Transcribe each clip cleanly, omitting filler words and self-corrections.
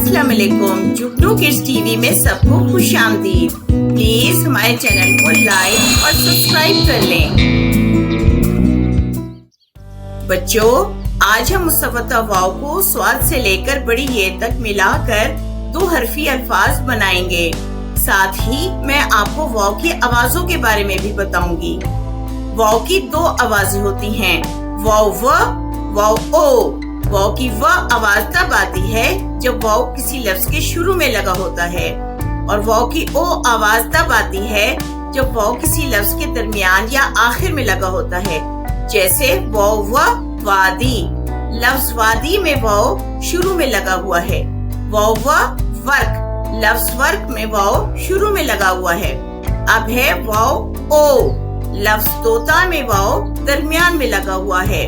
अस्सलाम वालेकुम। जुगनू kids TV में सबको खुश आमदीद। प्लीज हमारे चैनल को लाइक और सब्सक्राइब कर लें। बच्चों, आज हम मुसव्वता वाव को स्वाद से लेकर बड़ी ये तक मिलाकर 2 हरफी अल्फाज बनाएंगे। साथ ही मैं आपको वाव की आवाजों के बारे में भी बताऊंगी। वाव की 2 आवाजें होती हैं, वाव व, वाव ओ। वाव की व आवाज तब आती है जब वाव किसी लफ्ज के शुरू में लगा होता है, और वाव की ओ आवाज तब आती है जब वाव किसी लफ्ज के दरमियान या आखिर में लगा होता है। जैसे वाव व वादी, लफ्ज वादी में वाव शुरू में लगा हुआ है। वाव व वर्क, लफ्ज वर्क में वाव शुरू में लगा हुआ है। अब है वाव ओ, लफ्ज तोता में वाव दरमियान में लगा हुआ है।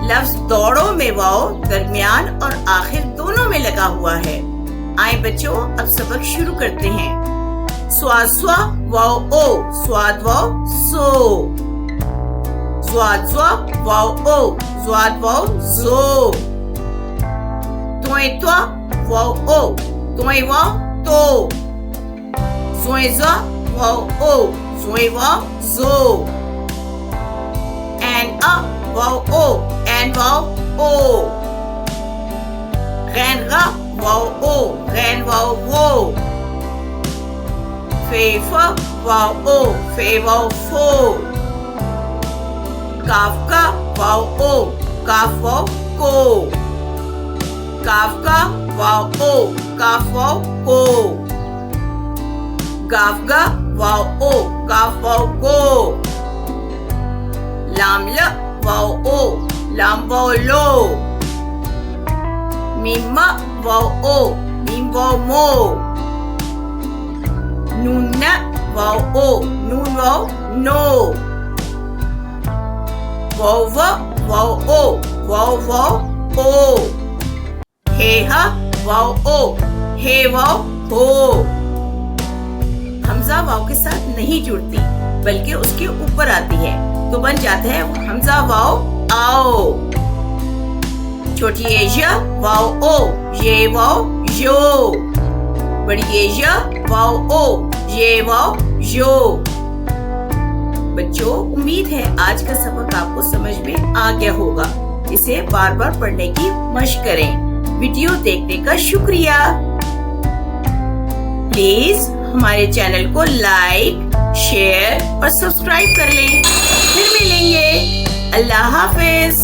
लफ्ज दौड़ो में वाव दरमियान और आखिर दोनों में लगा हुआ है। आए बच्चों, अब सबक शुरू करते हैं। स्वाद स्वा वाव ओ, स्वाद वाव सो। स्वाद स्वा वाव ओ, स्वाद वाव जो। त्वय त्वा वाव ओ, त्वय वाव तो। ज़ोय ज़ा वाव ओ, ज़ोय वाव जो। एन अ वाव ओ, एन वाव ओ। गैन गा वाव ओ, गैन वाव वो। फे फ वाव ओ, फे वाव फो। काफ का वाव ओ, काफ वाव को। काफ का वाव ओ, काफ वाव को। गाफ गा वाव ओ, गाफ वाव गो। लाम ल वाव ओ, लाम वाव लो। मीम म वाव ओ, मीम वाव मो। नून न वाव ओ, नून वाव नो। वाव व वाव ओ, वाव वाव ओ। हे ह वाव ओ, हे वाव हो। हमजा वाव के साथ नहीं जुड़ती बल्कि उसके ऊपर आती है, तो बन जाता है हमजा वाव आओ। छोटी ये य वाव ओ, ये वाव यो। बड़ी ये य वाव ओ, ये वाव यो। बच्चों, उम्मीद है आज का सबक आपको समझ में आ गया होगा। इसे बार बार पढ़ने की मशक करें। वीडियो देखने का शुक्रिया। प्लीज हमारे चैनल को लाइक, शेयर और सब्सक्राइब कर लें। फिर मिलेंगे। अल्लाह हाफिज।